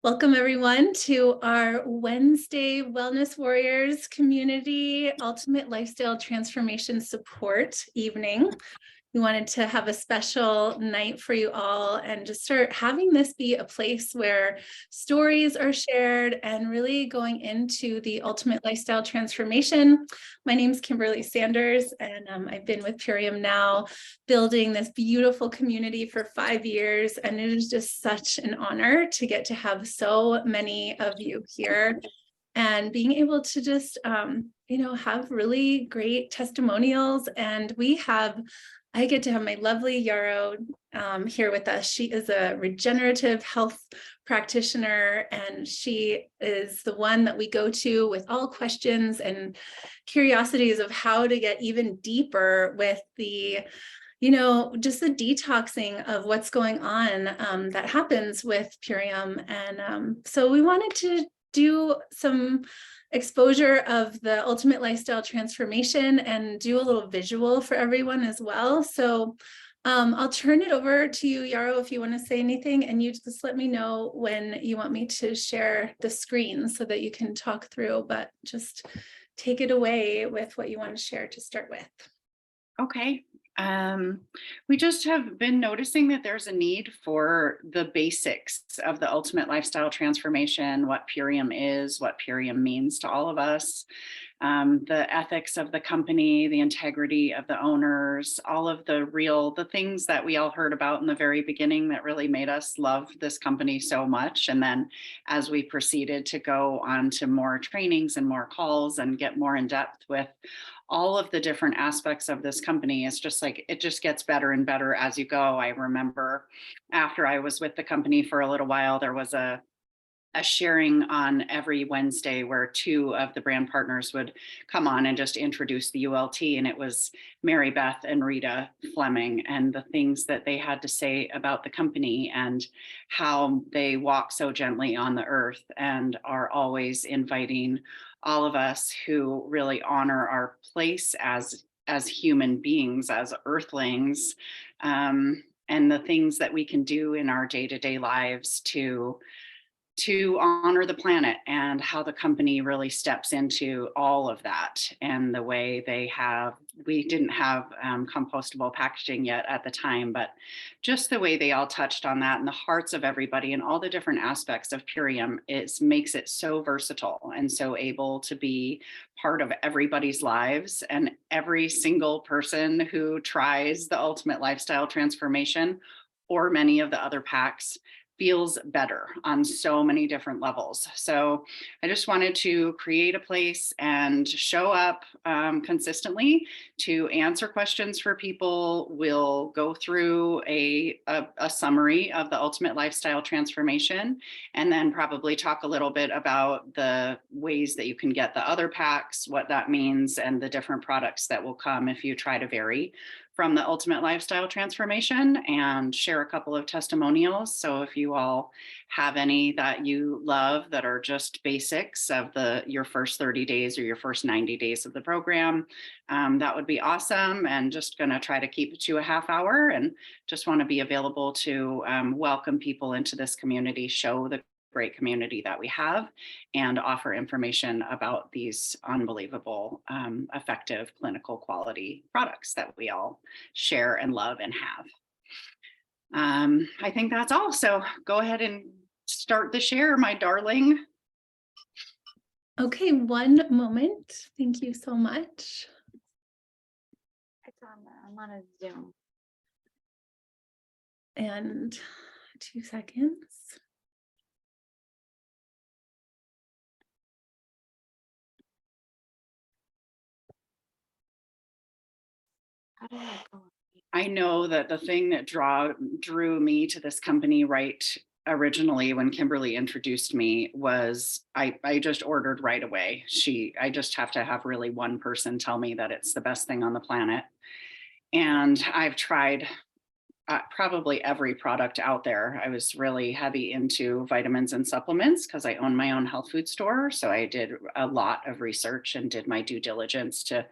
Welcome everyone to our Wednesday Wellness Warriors Community Ultimate Lifestyle Transformation Support evening. We wanted to have a special night for you all and just start having this be a place where stories are shared and really going into the ultimate lifestyle transformation. My name is Kimberly Sanders, and I've been with Purium now, building this beautiful community for 5 years. And it is just such an honor to get to have so many of you here and being able to just, have really great testimonials. And I get to have my lovely Yarrow here with us. She is a regenerative health practitioner, and she is the one that we go to with all questions and curiosities of how to get even deeper with just the detoxing of what's going on that happens with Purium. And so we wanted to do some exposure of the ultimate lifestyle transformation and do a little visual for everyone as well. So I'll turn it over to you, Yarrow, if you want to say anything, and you just let me know when you want me to share the screen so that you can talk through, but just take it away with what you want to share to start with. Okay. We just have been noticing that there's a need for the basics of the ultimate lifestyle transformation, what Purium is, what Purium means to all of us, the ethics of the company, the integrity of the owners, all of the things that we all heard about in the very beginning that really made us love this company so much. And then as we proceeded to go on to more trainings and more calls and get more in depth with all of the different aspects of this company, it's just like it just gets better and better as you go. I remember after I was with the company for a little while, there was a sharing on every Wednesday where two of the brand partners would come on and just introduce the ULT. And it was Mary Beth and Rita Fleming and the things that they had to say about the company and how they walk so gently on the earth and are always inviting all of us who really honor our place as human beings, as earthlings, and the things that we can do in our day-to-day lives to honor the planet, and how the company really steps into all of that. And the way we didn't have compostable packaging yet at the time, but just the way they all touched on that and the hearts of everybody and all the different aspects of Purium makes it so versatile and so able to be part of everybody's lives. And every single person who tries the ultimate lifestyle transformation or many of the other packs feels better on so many different levels. So I just wanted to create a place and show up consistently to answer questions for people. We'll go through a summary of the ultimate lifestyle transformation, and then probably talk a little bit about the ways that you can get the other packs, what that means, and the different products that will come if you try to vary from the ultimate lifestyle transformation, and share a couple of testimonials. So if you all have any that you love that are just basics of your first 30 days or your first 90 days of the program, that would be awesome. And just going to try to keep it to a half hour, and just want to be available to welcome people into this community, show the great community that we have, and offer information about these unbelievable, effective clinical quality products that we all share and love and have. I think that's all. So go ahead and start the share, my darling. Okay, one moment. Thank you so much. I'm on a Zoom. And 2 seconds. How do I go? I know that the thing that drew me to this company right originally when Kimberly introduced me was I just ordered right away. I just have to have really one person tell me that it's the best thing on the planet. And I've tried probably every product out there. I was really heavy into vitamins and supplements because I own my own health food store. So I did a lot of research and did my due diligence to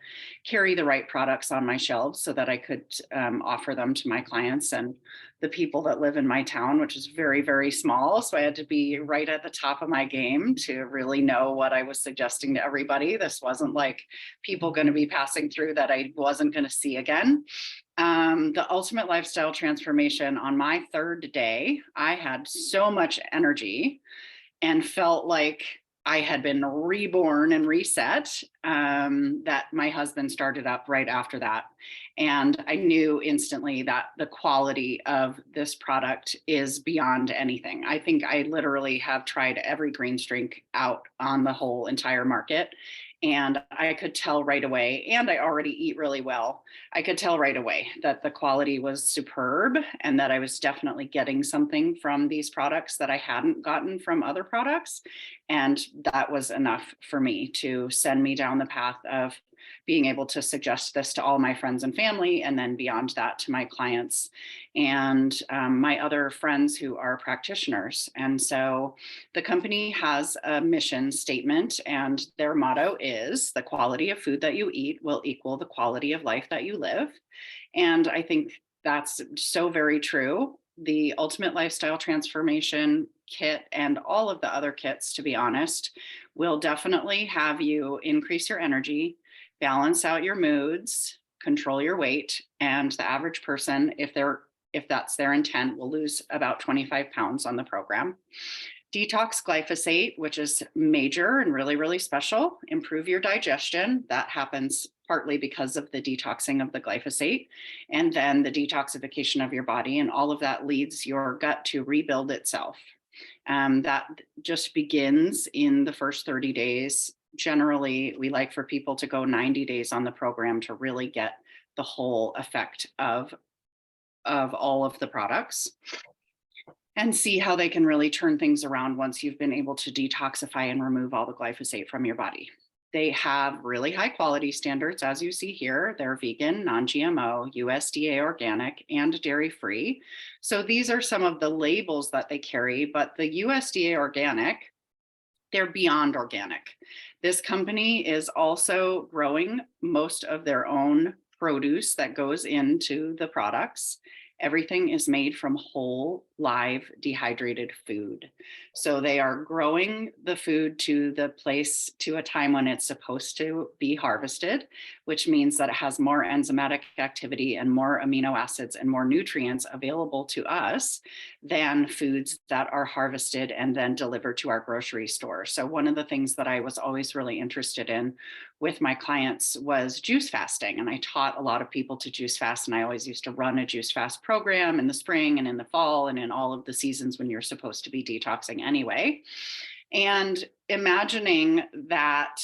carry the right products on my shelves so that I could offer them to my clients and the people that live in my town, which is very, very small. So I had to be right at the top of my game to really know what I was suggesting to everybody. This wasn't like people going to be passing through that I wasn't going to see again. The ultimate lifestyle transformation, on my third day, I had so much energy and felt like I had been reborn and reset, that my husband started up right after that. And I knew instantly that the quality of this product is beyond anything. I think I literally have tried every greens drink out on the whole entire market. And I could tell right away, and I already eat really well. I could tell right away that the quality was superb and that I was definitely getting something from these products that I hadn't gotten from other products. And that was enough for me to send me down the path of being able to suggest this to all my friends and family, and then beyond that to my clients and my other friends who are practitioners. And so the company has a mission statement, and their motto is the quality of food that you eat will equal the quality of life that you live. And I think that's so very true. The Ultimate Lifestyle Transformation Kit and all of the other kits, to be honest, will definitely have you increase your energy, balance out your moods, control your weight, and the average person, if that's their intent, will lose about 25 pounds on the program. Detox glyphosate, which is major and really, really special. Improve your digestion. That happens partly because of the detoxing of the glyphosate, and then the detoxification of your body. And all of that leads your gut to rebuild itself. That just begins in the first 30 days. Generally, we like for people to go 90 days on the program to really get the whole effect of all of the products and see how they can really turn things around once you've been able to detoxify and remove all the glyphosate from your body. They have really high quality standards, as you see here. They're vegan, non-GMO, USDA organic, and dairy-free. So these are some of the labels that they carry, but the USDA organic, they're beyond organic. This company is also growing most of their own produce that goes into the products. Everything is made from whole, live, dehydrated food. So they are growing the food to the place to a time when it's supposed to be harvested, which means that it has more enzymatic activity and more amino acids and more nutrients available to us than foods that are harvested and then delivered to our grocery store. So one of the things that I was always really interested in with my clients was juice fasting. And I taught a lot of people to juice fast. And I always used to run a juice fast program in the spring and in the fall and in all of the seasons when you're supposed to be detoxing anyway. And imagining that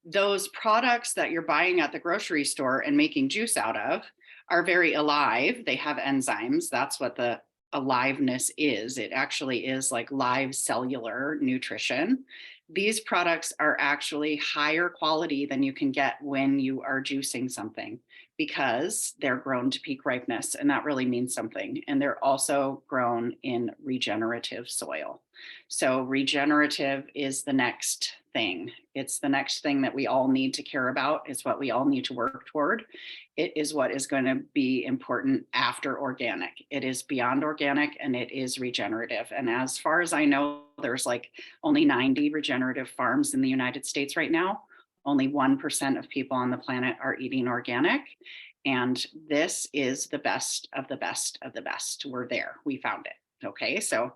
those products that you're buying at the grocery store and making juice out of are very alive. They have enzymes. That's what the aliveness is. It actually is like live cellular nutrition. These products are actually higher quality than you can get when you are juicing something, because they're grown to peak ripeness, and that really means something. And they're also grown in regenerative soil. So regenerative is the next thing. It's the next thing that we all need to care about. It's what we all need to work toward. It is what is going to be important after organic. It is beyond organic, and it is regenerative. And as far as I know, there's like only 90 regenerative farms in the United States right now. Only 1% of people on the planet are eating organic. And this is the best of the best of the best. We're there. We found it. Okay, so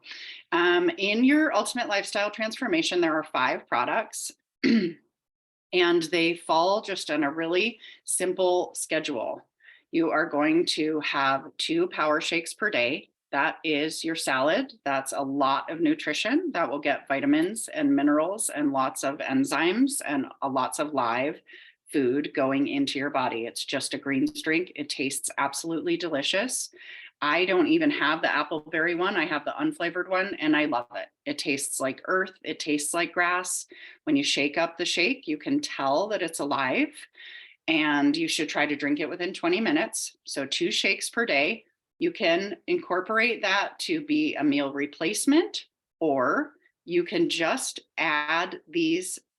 in your Ultimate Lifestyle Transformation, there are 5 products and they fall just on a really simple schedule. You are going to have 2 power shakes per day. That is your salad. That's a lot of nutrition that will get vitamins and minerals and lots of enzymes and lots of live food going into your body. It's just a greens drink. It tastes absolutely delicious. I don't even have the appleberry one. I have the unflavored one, and I love it. It tastes like earth. It tastes like grass. When you shake up the shake, you can tell that it's alive. and you should try to drink it within 20 minutes. So 2 shakes per day. You can incorporate that to be a meal replacement, or you can just add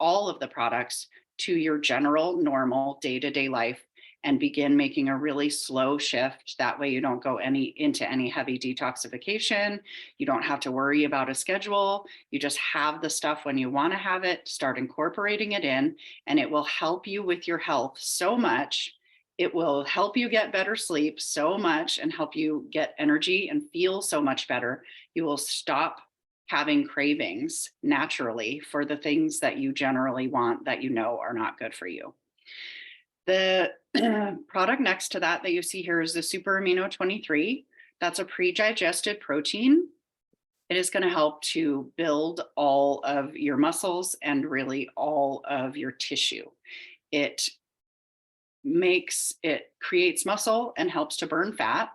all of the products to your general normal day-to-day life and begin making a really slow shift. That way you don't go into any heavy detoxification. You don't have to worry about a schedule. You just have the stuff when you want to have it, start incorporating it in, and it will help you with your health so much. It will help you get better sleep so much and help you get energy and feel so much better. You will stop having cravings naturally for the things that you generally want that you know are not good for you. The product next to that you see here is the Super Amino 23. That's a pre-digested protein. It is going to help to build all of your muscles and really all of your tissue. It creates muscle and helps to burn fat.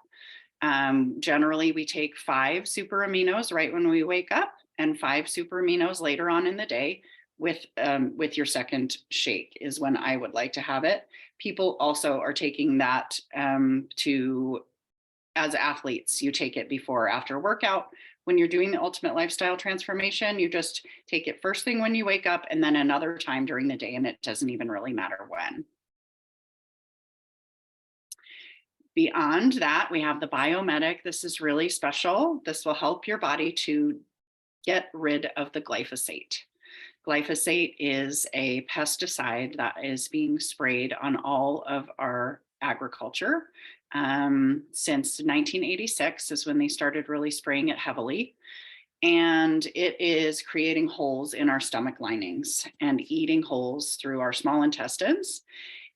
Generally, we take 5 super aminos right when we wake up and 5 super aminos later on in the day. With your second shake is when I would like to have it. People also are taking that as athletes, you take it before or after a workout. When you're doing the Ultimate Lifestyle Transformation, you just take it first thing when you wake up and then another time during the day, and it doesn't even really matter when. Beyond that, we have the Biomedic. This is really special. This will help your body to get rid of the glyphosate. Glyphosate is a pesticide that is being sprayed on all of our agriculture. Since 1986 is when they started really spraying it heavily. And it is creating holes in our stomach linings and eating holes through our small intestines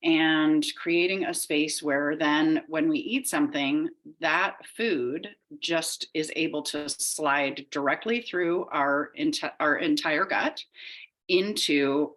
and creating a space where then when we eat something, that food just is able to slide directly through our entire gut into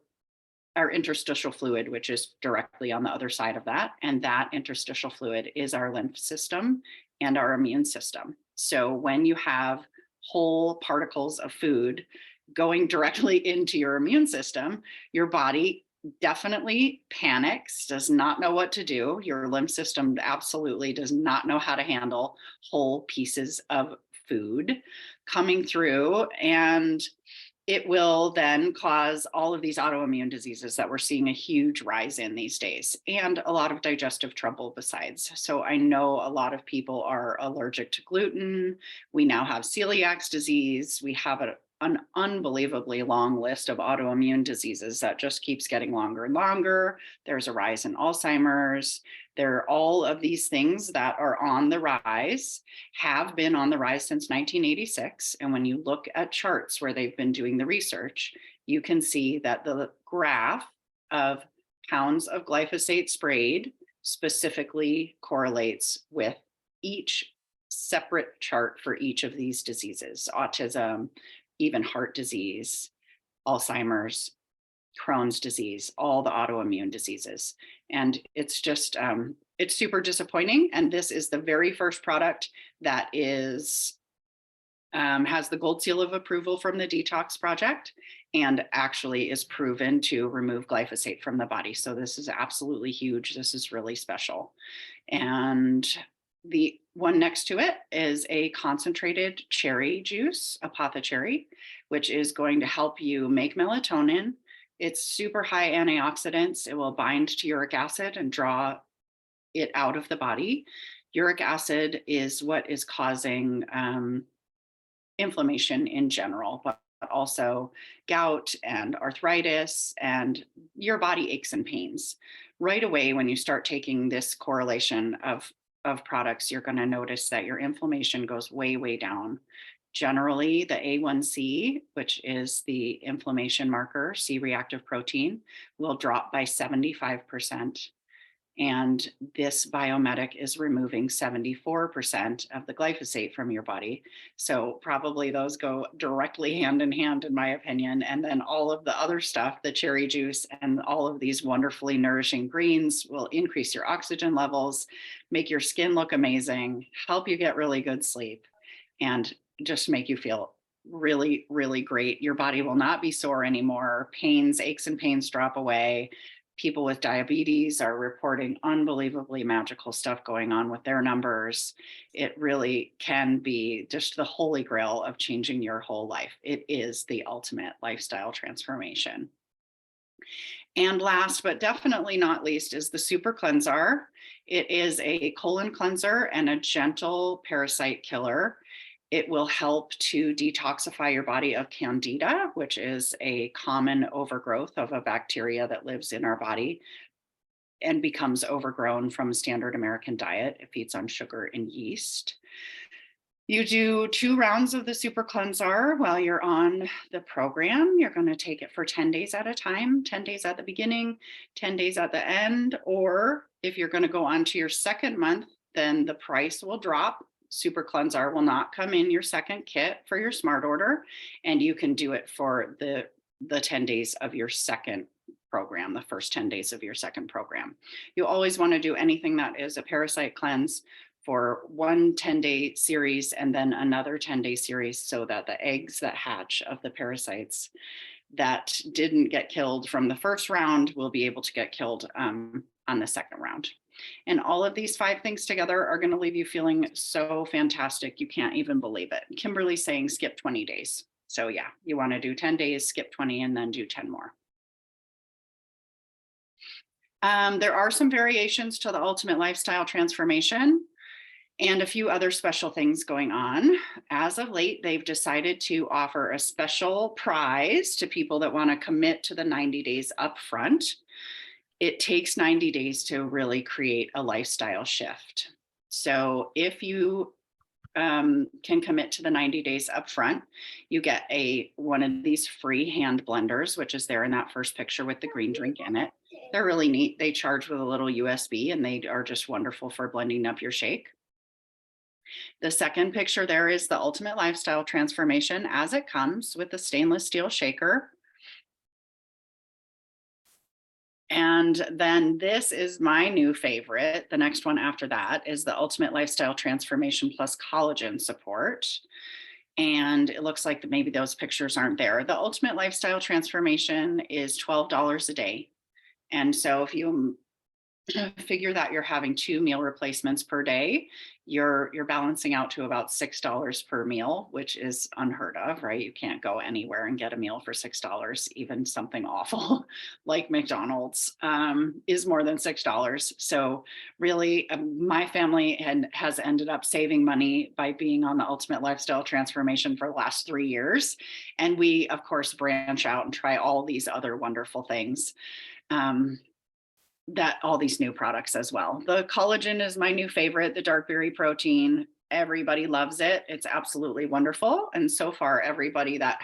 our interstitial fluid, which is directly on the other side of that. And that interstitial fluid is our lymph system and our immune system. So when you have whole particles of food going directly into your immune system, your body definitely panics, does not know what to do. Your lymph system absolutely does not know how to handle whole pieces of food coming through, and it will then cause all of these autoimmune diseases that we're seeing a huge rise in these days, and a lot of digestive trouble besides. So I know a lot of people are allergic to gluten. We now have celiac disease. We have an unbelievably long list of autoimmune diseases that just keeps getting longer and longer. There's a rise in Alzheimer's. There are all of these things that are on the rise, have been on the rise since 1986. And when you look at charts where they've been doing the research, you can see that the graph of pounds of glyphosate sprayed specifically correlates with each separate chart for each of these diseases: autism, even heart disease, Alzheimer's, Crohn's disease, all the autoimmune diseases. And it's just, it's super disappointing. And this is the very first product that has the gold seal of approval from the Detox Project and actually is proven to remove glyphosate from the body. So this is absolutely huge. This is really special. And the one next to it is a concentrated cherry juice, Apothecary, which is going to help you make melatonin. It's super high antioxidants. It will bind to uric acid and draw it out of the body. Uric acid is what is causing inflammation in general, but also gout and arthritis and your body aches and pains. Right away, when you start taking this correlation of products, you're going to notice that your inflammation goes way, way down. Generally, the A1C, which is the inflammation marker, C-reactive protein, will drop by 75%. And this Biomedic is removing 74% of the glyphosate from your body. So probably those go directly hand in hand, in my opinion. And then all of the other stuff, the cherry juice and all of these wonderfully nourishing greens, will increase your oxygen levels, make your skin look amazing, help you get really good sleep, and just make you feel really, really great. Your body will not be sore anymore. Aches and pains drop away. People with diabetes are reporting unbelievably magical stuff going on with their numbers. It really can be just the holy grail of changing your whole life. It is the ultimate lifestyle transformation. And last, but definitely not least, is the Super Cleanser. It is a colon cleanser and a gentle parasite killer. It will help to detoxify your body of Candida, which is a common overgrowth of a bacteria that lives in our body and becomes overgrown from a standard American diet. It feeds on sugar and yeast. You do 2 rounds of the Super Cleanser while you're on the program. You're going to take it for 10 days at a time, 10 days at the beginning, 10 days at the end. Or if you're going to go on to your second month, then the price will drop. Super Cleanser will not come in your second kit for your smart order, and you can do it for the 10 days of your second program, the first 10 days of your second program. You always want to do anything that is a parasite cleanse for one 10-day series and then another 10-day series, so that the eggs that hatch of the parasites that didn't get killed from the first round will be able to get killed on the second round. And all of these 5 things together are going to leave you feeling so fantastic. You can't even believe it. Kimberly's saying skip 20 days. So yeah, you want to do 10 days, skip 20, and then do 10 more. There are some variations to the Ultimate Lifestyle Transformation and a few other special things going on. As of late, they've decided to offer a special prize to people that want to commit to the 90 days upfront. It takes 90 days to really create a lifestyle shift. So if you can commit to the 90 days upfront, you get one of these free hand blenders, which is there in that first picture with the green drink in it. They're really neat. They charge with a little USB, and they are just wonderful for blending up your shake. The second picture there is the Ultimate Lifestyle Transformation as it comes with the stainless steel shaker. And then this is my new favorite. The next one after that is the Ultimate Lifestyle Transformation plus collagen support. And it looks like maybe those pictures aren't there. The Ultimate Lifestyle Transformation is $12 a day. And so if you figure that you're having 2 meal replacements per day, you're balancing out to about $6 per meal, which is unheard of, right? You can't go anywhere and get a meal for $6. Even something awful like McDonald's is more than $6. So really, my family has ended up saving money by being on the Ultimate Lifestyle Transformation for the last 3 years. And we, of course, branch out and try all these other wonderful things. That all these new products as well. The collagen is my new favorite, the dark berry protein. Everybody loves it. It's absolutely wonderful. And so far, everybody that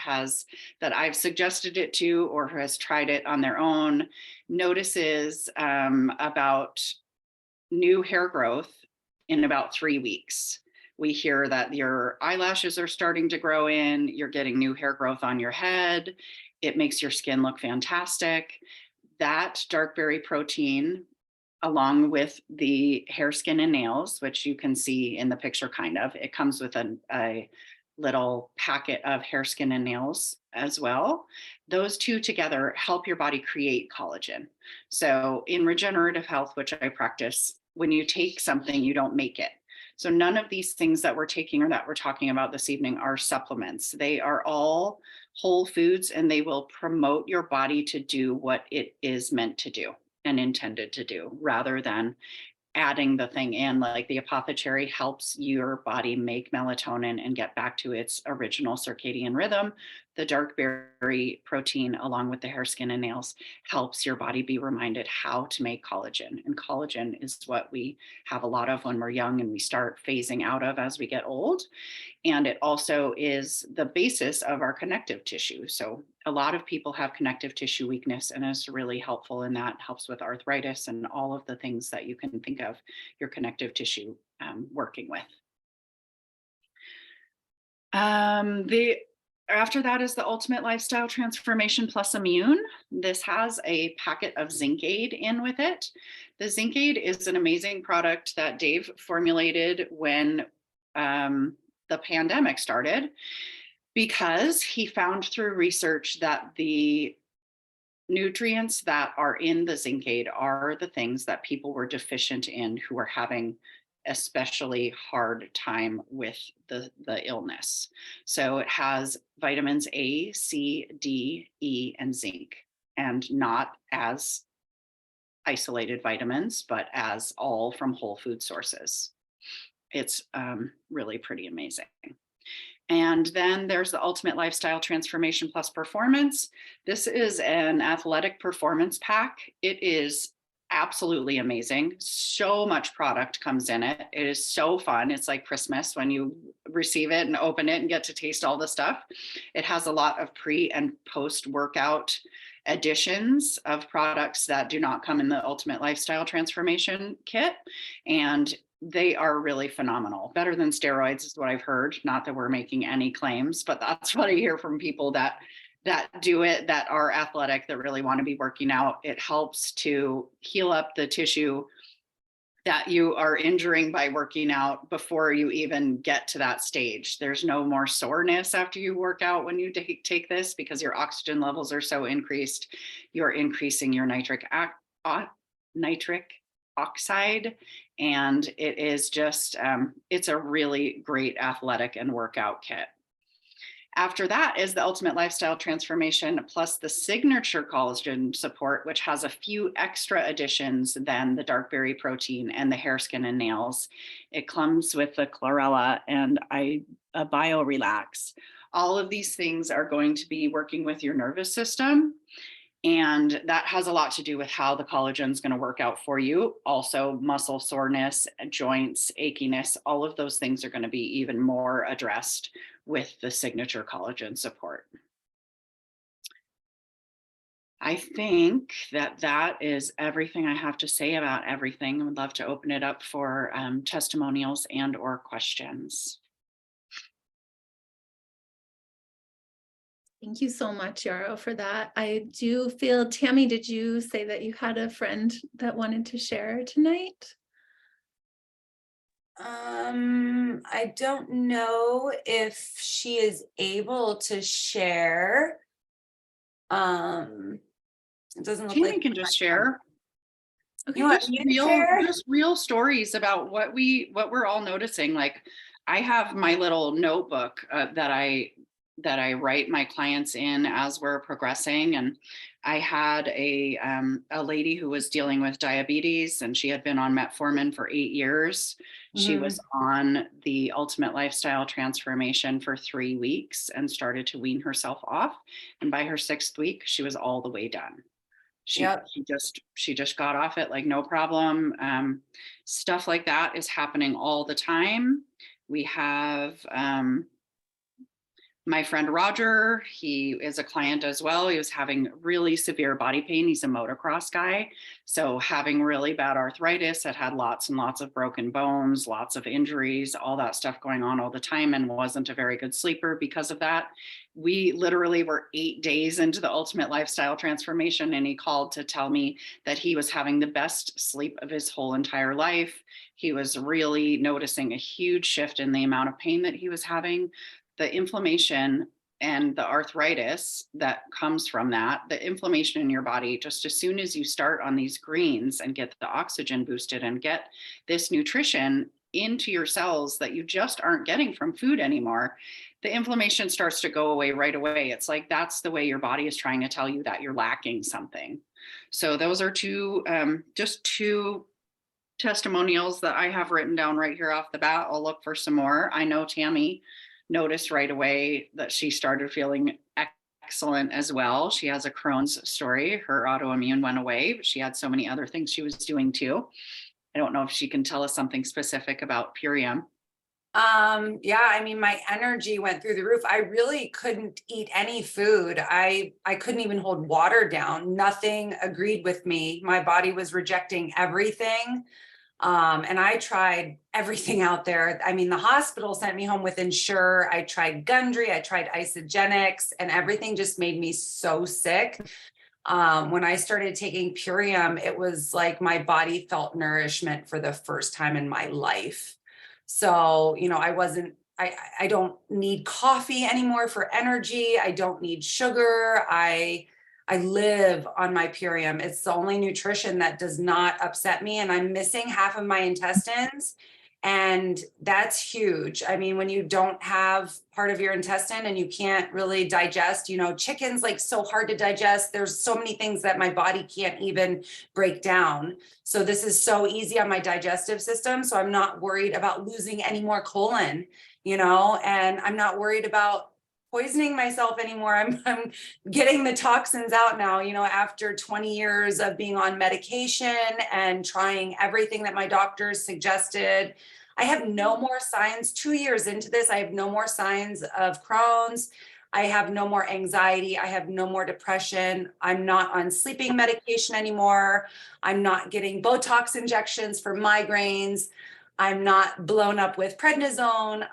I've suggested it to or has tried it on their own notices about new hair growth in about 3 weeks. We hear that your eyelashes are starting to grow in, you're getting new hair growth on your head. It makes your skin look fantastic. That dark berry protein, along with the hair, skin, and nails, which you can see in the picture kind of, it comes with a little packet of hair, skin, and nails as well. Those 2 together help your body create collagen. So in regenerative health, which I practice, when you take something, you don't make it. So none of these things that we're taking or that we're talking about this evening are supplements. They are all whole foods, and they will promote your body to do what it is meant to do and intended to do, rather than adding the thing in. Like the apothecary helps your body make melatonin and get back to its original circadian rhythm. The dark berry protein, along with the hair, skin, and nails, helps your body be reminded how to make collagen. And collagen is what we have a lot of when we're young and we start phasing out of as we get old. And it also is the basis of our connective tissue. So a lot of people have connective tissue weakness, and is really helpful in that. Helps with arthritis and all of the things that you can think of your connective tissue working with. After that is the Ultimate Lifestyle Transformation plus Immune. This has a packet of Zinc Aid in with it. The Zinc Aid is an amazing product that Dave formulated when the pandemic started, because he found through research that the nutrients that are in the zinc aid are the things that people were deficient in who were having especially hard time with the illness. So it has vitamins A, C, D, E, and zinc, and not as isolated vitamins, but as all from whole food sources. It's really pretty amazing. And then there's the Ultimate Lifestyle Transformation Plus Performance. This is an athletic performance pack. It is absolutely amazing. So much product comes in it. It is so fun. It's like Christmas when you receive it and open it and get to taste all the stuff. It has a lot of pre and post workout additions of products that do not come in the Ultimate Lifestyle Transformation kit. And they are really phenomenal. Better than steroids is what I've heard. Not that we're making any claims, but that's what I hear from people that do it, that are athletic, that really want to be working out. It helps to heal up the tissue that you are injuring by working out before you even get to that stage. There's no more soreness after you work out when you take this, because your oxygen levels are so increased. You're increasing your nitric oxide, and it is just it's a really great athletic and workout kit. After that is the Ultimate Lifestyle Transformation plus the Signature Collagen Support, which has a few extra additions than the dark berry protein and the hair, skin, and nails. It comes with the chlorella and a BioRelax. All of these things are going to be working with your nervous system, and that has a lot to do with how the collagen is going to work out for you. Also, muscle soreness, joints, achiness, all of those things are going to be even more addressed with the Signature Collagen Support. I think that is everything I have to say about everything. I would love to open it up for testimonials and or questions. Thank you so much, Yarrow, for that. I do feel, Tammy, did you say that you had a friend that wanted to share tonight? I don't know if she is able to share. It doesn't look Tammy like can just share. Okay. You want Just me to share? real stories about what we're all noticing. Like, I have my little notebook that I write my clients in as we're progressing. And I had a lady who was dealing with diabetes, and she had been on metformin for 8 years. She was on the Ultimate Lifestyle Transformation for 3 weeks and started to wean herself off. And by her 6th week, she was all the way done. She just got off it like no problem. Stuff like that is happening all the time. We have my friend Roger, he is a client as well. He was having really severe body pain. He's a motocross guy. So having really bad arthritis, had lots and lots of broken bones, lots of injuries, all that stuff going on all the time, and wasn't a very good sleeper because of that. We literally were 8 days into the Ultimate Lifestyle Transformation, and he called to tell me that he was having the best sleep of his whole entire life. He was really noticing a huge shift in the amount of pain that he was having. The inflammation and the arthritis that comes from that, the inflammation in your body, just as soon as you start on these greens and get the oxygen boosted and get this nutrition into your cells that you just aren't getting from food anymore, the inflammation starts to go away right away. It's like that's the way your body is trying to tell you that you're lacking something. So those are just two testimonials that I have written down right here off the bat. I'll look for some more. I know Tammy noticed right away that she started feeling excellent as well. She has a Crohn's story. Her autoimmune went away, but she had so many other things she was doing too. I don't know if she can tell us something specific about Purium. Yeah, I mean, my energy went through the roof. I really couldn't eat any food. I couldn't even hold water down. Nothing agreed with me. My body was rejecting everything. And I tried everything out there. I mean, the hospital sent me home with Ensure. I tried Gundry, I tried Isagenix, and everything just made me so sick. When I started taking Purium, it was like my body felt nourishment for the first time in my life. So, I don't need coffee anymore for energy. I don't need sugar. I live on my Purium. It's the only nutrition that does not upset me, and I'm missing half of my intestines. And that's huge. I mean, when you don't have part of your intestine and you can't really digest, chicken's like so hard to digest. There's so many things that my body can't even break down. So this is so easy on my digestive system. So I'm not worried about losing any more colon, and I'm not worried about poisoning myself anymore. I'm getting the toxins out now, after 20 years of being on medication and trying everything that my doctors suggested. I have no more signs. 2 years into this, I have no more signs of Crohn's. I have no more anxiety. I have no more depression. I'm not on sleeping medication anymore. I'm not getting Botox injections for migraines. I'm not blown up with prednisone.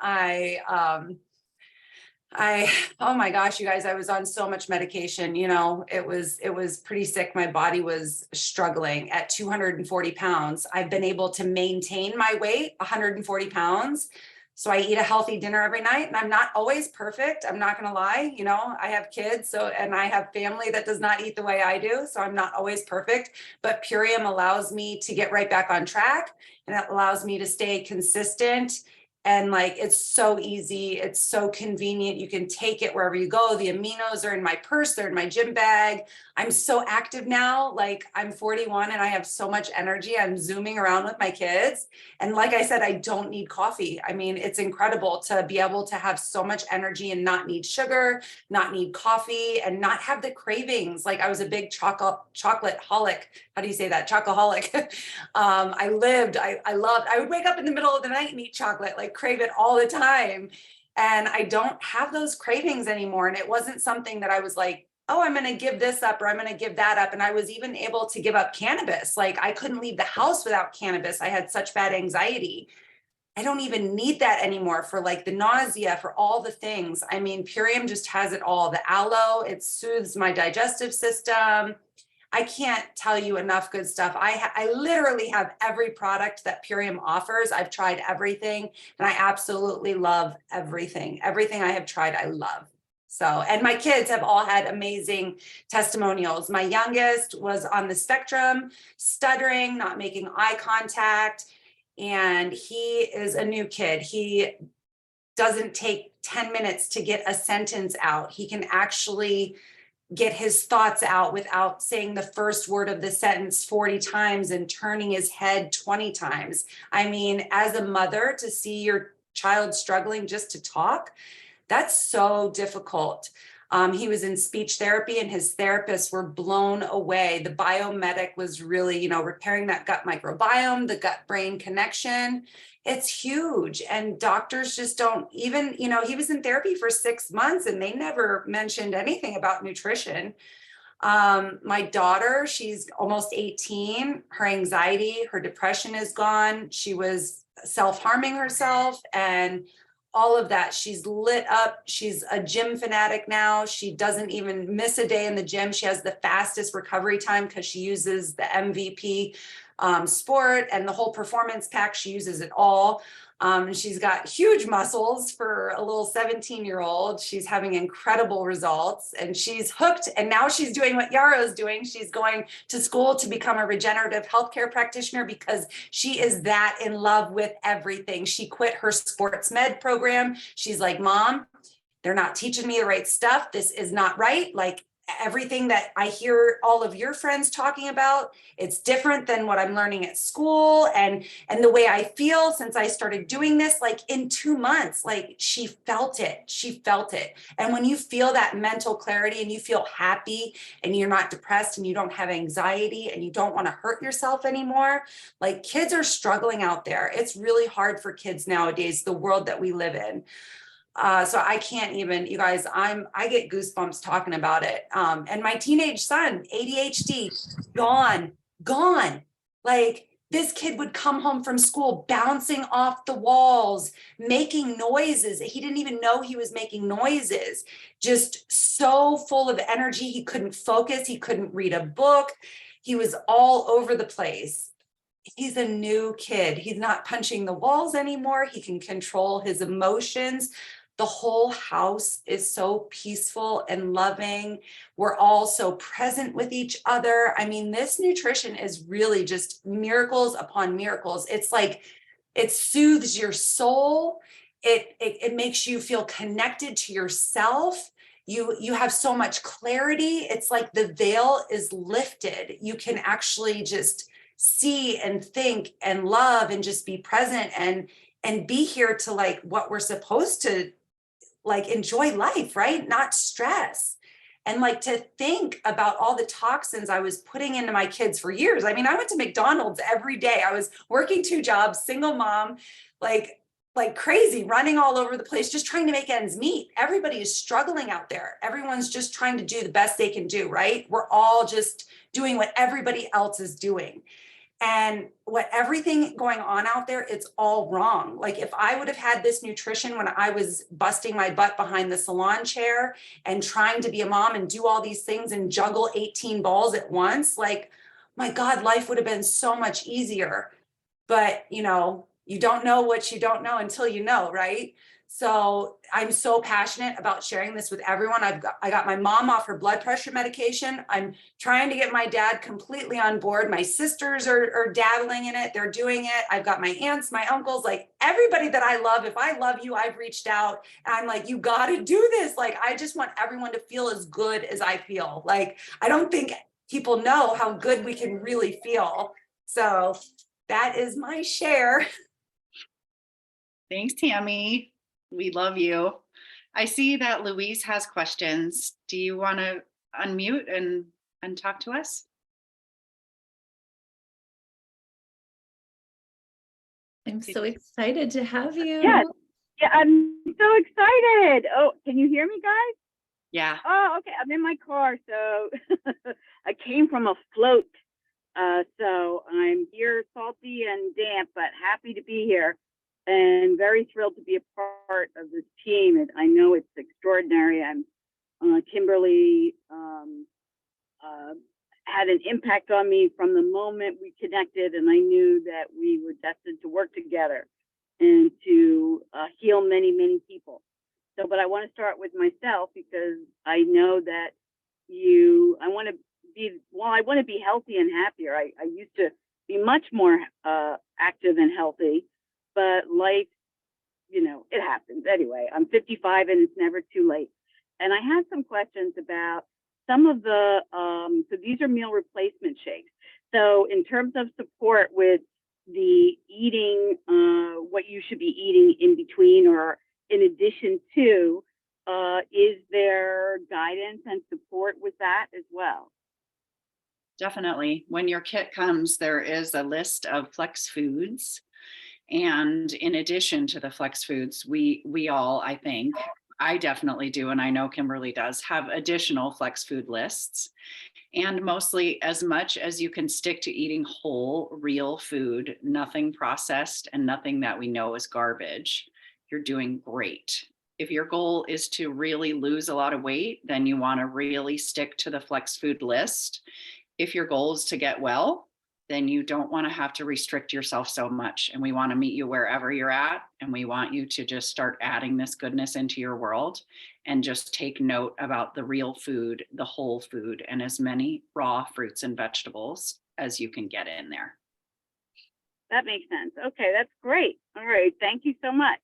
Oh my gosh, you guys, I was on so much medication, it was pretty sick. My body was struggling at 240 pounds. I've been able to maintain my weight, 140 pounds. So I eat a healthy dinner every night, and I'm not always perfect. I'm not going to lie. I have kids, and I have family that does not eat the way I do. So I'm not always perfect, but Purium allows me to get right back on track, and it allows me to stay consistent. And it's so easy. It's so convenient. You can take it wherever you go. The aminos are in my purse. They're in my gym bag. I'm so active now. I'm 41 and I have so much energy. I'm zooming around with my kids. And like I said, I don't need coffee. I mean, it's incredible to be able to have so much energy and not need sugar, not need coffee, and not have the cravings. I was a big chocolate holic. How do you say that? Chocoholic. I loved, I would wake up in the middle of the night and eat chocolate, crave it all the time. And I don't have those cravings anymore. And it wasn't something that I was like, oh, I'm going to give this up or I'm going to give that up. And I was even able to give up cannabis. I couldn't leave the house without cannabis. I had such bad anxiety. I don't even need that anymore for the nausea, for all the things. I mean, Purium just has it all. The aloe, it soothes my digestive system. I can't tell you enough good stuff. I literally have every product that Purium offers. I've tried everything, and I absolutely love everything. Everything I have tried, I love. So, and my kids have all had amazing testimonials. My youngest was on the spectrum, stuttering, not making eye contact, and he is a new kid. He doesn't take 10 minutes to get a sentence out. He can actually get his thoughts out without saying the first word of the sentence 40 times and turning his head 20 times. I mean, as a mother, to see your child struggling just to talk, that's so difficult. He was in speech therapy and his therapists were blown away. The biomedic was really, repairing that gut microbiome, the gut-brain connection. It's huge. And doctors just don't even, he was in therapy for 6 months and they never mentioned anything about nutrition. My daughter, she's almost 18. Her anxiety, her depression is gone. She was self-harming herself and all of that. She's lit up. She's a gym fanatic now. She doesn't even miss a day in the gym. She has the fastest recovery time because she uses the MVP sport and the whole performance pack. She uses it all. She's got huge muscles for a little 17-year-old. She's having incredible results and she's hooked. And now she's doing what Yarrow's doing. She's going to school to become a regenerative healthcare practitioner because she is that in love with everything. She quit her sports med program. She's like, Mom, they're not teaching me the right stuff. This is not right. Everything that I hear all of your friends talking about, it's different than what I'm learning at school. And the way I feel since I started doing this, in 2 months, she felt it. And when you feel that mental clarity and you feel happy and you're not depressed and you don't have anxiety and you don't want to hurt yourself anymore, kids are struggling out there. It's really hard for kids nowadays, the world that we live in. So I can't even, you guys, I get goosebumps talking about it. And my teenage son, ADHD, gone. This kid would come home from school bouncing off the walls, making noises. He didn't even know he was making noises, just so full of energy. He couldn't focus. He couldn't read a book. He was all over the place. He's a new kid. He's not punching the walls anymore. He can control his emotions. The whole house is so peaceful and loving. We're all so present with each other. I mean, this nutrition is really just miracles upon miracles. It's like, it soothes your soul. It makes you feel connected to yourself. You have so much clarity. It's like the veil is lifted. You can actually just see and think and love and just be present and be here to like what we're supposed to like enjoy life, right? Not stress. And like to think about all the toxins I was putting into my kids for years. I mean, I went to McDonald's every day. I was working 2 jobs, single mom, like crazy, running all over the place, just trying to make ends meet. Everybody is struggling out there. Everyone's just trying to do the best they can do, right? We're all just doing what everybody else is doing. And what everything going on out there, it's all wrong. Like if I would have had this nutrition when I was busting my butt behind the salon chair and trying to be a mom and do all these things and juggle 18 balls at once, like, my God, life would have been so much easier. But, you know, you don't know what you don't know until you know, right? So I'm so passionate about sharing this with everyone. I got my mom off her blood pressure medication. I'm trying to get my dad completely on board. My sisters are dabbling in it. They're doing it. I've got my aunts, my uncles, like everybody that I love. If I love you, I've reached out and I'm like, you got to do this. Like, I just want everyone to feel as good as I feel. Like, I don't think people know how good we can really feel. So that is my share. Thanks, Tammy. We love you. I see that Louise has questions. Do you want to unmute and talk to us? I'm so excited to have you. Yes. Yeah, I'm so excited. Oh, can you hear me, guys? Yeah. Oh, okay. I'm in my car, so I came from a float. So I'm here salty and damp, but happy to be here and very thrilled to be a part of this team. I know it's extraordinary. I'm Kimberly had an impact on me from the moment we connected, and I knew that we were destined to work together and to heal many, many people. So, but I want to start with myself because I know that I want to be healthy and happier. I used to be much more active and healthy, but life, you know, it happens. Anyway, I'm 55 and it's never too late. And I had some questions about some of the, so these are meal replacement shakes. So in terms of support with the eating, what you should be eating in between or in addition to, is there guidance and support with that as well? Definitely. When your kit comes, there is a list of flex foods. And in addition to the flex foods, we all, I think, I definitely do, and I know Kimberly does, have additional flex food lists. And mostly as much as you can stick to eating whole, real food, nothing processed and nothing that we know is garbage, you're doing great. If your goal is to really lose a lot of weight, then you want to really stick to the flex food list. If your goal is to get well, then you don't want to have to restrict yourself so much. And we want to meet you wherever you're at. And we want you to just start adding this goodness into your world and just take note about the real food, the whole food, and as many raw fruits and vegetables as you can get in there. That makes sense. Okay, that's great. All right, thank you so much.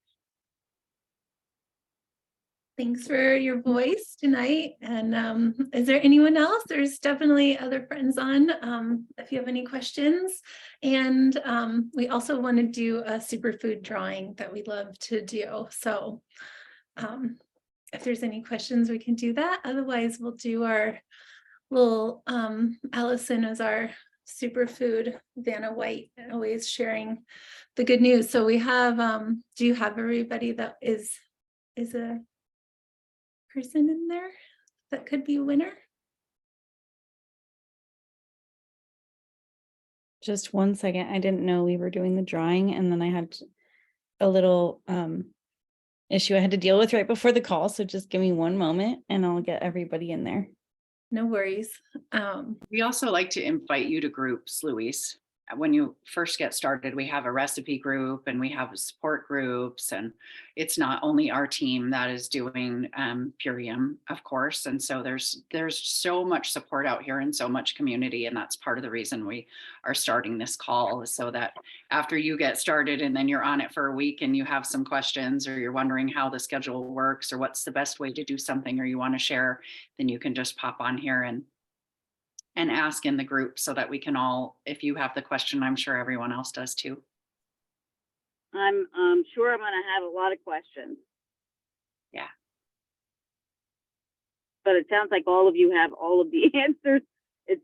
Thanks for your voice tonight. And is there anyone else? There's definitely other friends on if you have any questions. And we also want to do a superfood drawing that we love to do. So if there's any questions, we can do that. Otherwise, we'll do our little Allison as our superfood Vanna White, always sharing the good news. So we have, do you have everybody that is a person in there that could be a winner? Just 1 second. I didn't know we were doing the drawing, and then I had a little issue I had to deal with right before the call. So just give me 1 moment and I'll get everybody in there. No worries. We also like to invite you to groups, Louise. when you first get started, we have a recipe group and we have support groups, and it's not only our team that is doing Purium, of course. And so there's so much support out here and so much community. And that's part of the reason we are starting this call, is so that after you get started and then you're on it for a week and you have some questions, or you're wondering how the schedule works or what's the best way to do something, or you want to share, then you can just pop on here and ask in the group, so that we can all, if you have the question, I'm sure everyone else does too. I'm sure I'm gonna have a lot of questions. Yeah. But it sounds like all of you have all of the answers. It's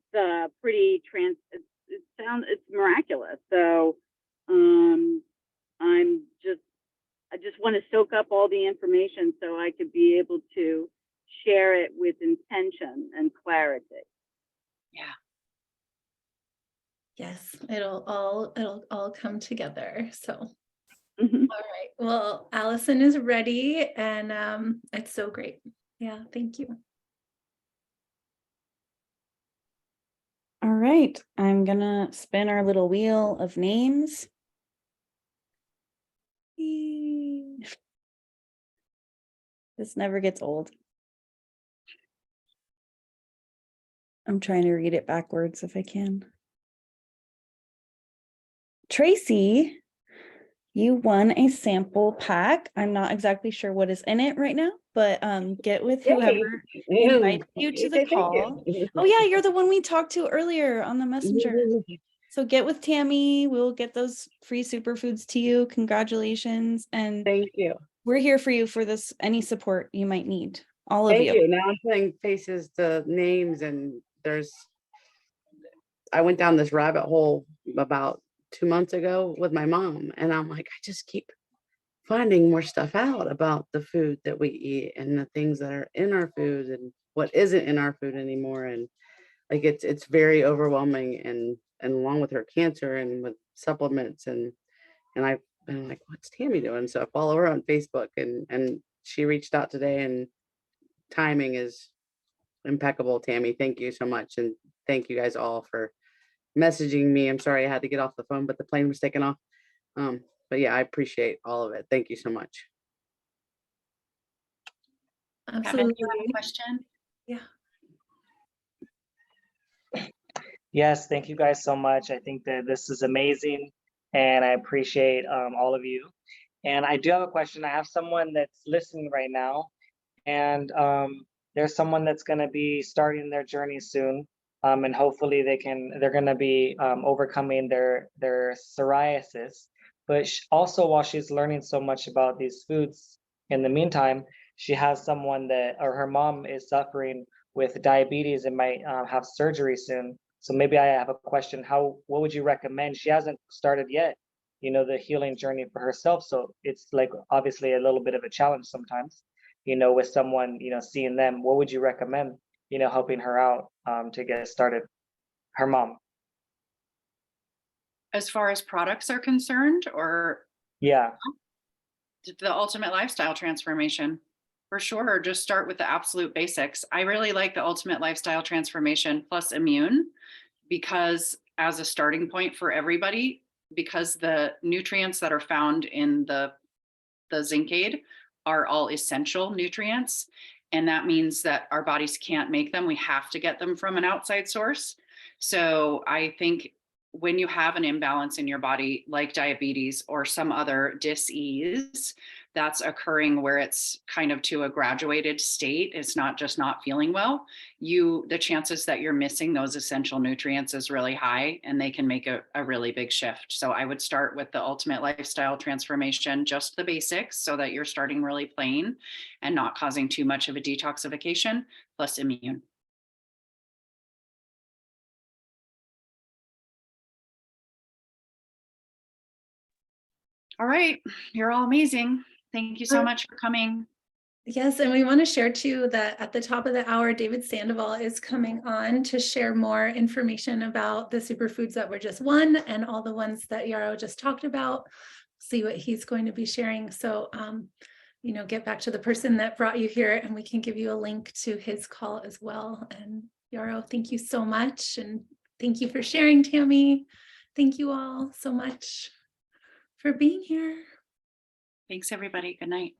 pretty it's miraculous. So I just want to soak up all the information so I could be able to share it with intention and clarity. Yeah. Yes, it'll all come together. So, Mhm. all right. Well, Allison is ready, and it's so great. Yeah, thank you. All right, I'm gonna spin our little wheel of names. Yay. This never gets old. I'm trying to read it backwards if I can. Tracy, you won a sample pack. I'm not exactly sure what is in it right now, but get with whoever invited you to the call. Oh yeah, you're the one we talked to earlier on the messenger. So get with Tammy. We'll get those free superfoods to you. Congratulations. And Thank you. we're here for you for this, any support you might need. All of Thank you. you. Now I'm putting faces to names, and I went down this rabbit hole about 2 months ago with my mom, and I'm like, I just keep finding more stuff out about the food that we eat and the things that are in our food and what isn't in our food anymore. And like, it's very overwhelming, and along with her cancer and with supplements, and I've been like, what's Tammy doing? So I follow her on Facebook, and she reached out today, and timing is impeccable. Tammy, thank you so much. And thank you guys all for messaging me. I'm sorry I had to get off the phone, but the plane was taking off. But yeah, I appreciate all of it. Thank you so much. Kevin, Absolutely. you have a question? Yeah. Yes, thank you guys so much. I think that this is amazing, and I appreciate all of you. And I do have a question. I have someone that's listening right now, and there's someone that's going to be starting their journey soon, and hopefully they're going to be overcoming their psoriasis. But also, while she's learning so much about these foods, in the meantime, she has someone or her mom is suffering with diabetes and might have surgery soon. So maybe I have a question. What would you recommend? She hasn't started yet, the healing journey for herself. So it's like obviously a little bit of a challenge sometimes, with someone, seeing them. What would you recommend, helping her out to get started? Her mom. As far as products are concerned, or Yeah. the Ultimate Lifestyle Transformation? For sure, just start with the absolute basics. I really like the Ultimate Lifestyle Transformation plus Immune, because as a starting point for everybody, because the nutrients that are found in the zinc aid are all essential nutrients. And that means that our bodies can't make them. We have to get them from an outside source. So I think when you have an imbalance in your body, like diabetes or some other dis-ease that's occurring where it's kind of to a graduated state, it's not just not feeling well, the chances that you're missing those essential nutrients is really high, and they can make a really big shift. So I would start with the Ultimate Lifestyle Transformation, just the basics, so that you're starting really plain and not causing too much of a detoxification, plus Immune. All right, you're all amazing. Thank you so much for coming. Yes, and we want to share too that at the top of the hour, David Sandoval is coming on to share more information about the superfoods that were just won and all the ones that Yarrow just talked about. See what he's going to be sharing. So, get back to the person that brought you here, and we can give you a link to his call as well. And Yarrow, thank you so much. And thank you for sharing, Tammy. Thank you all so much for being here. Thanks, everybody. Good night.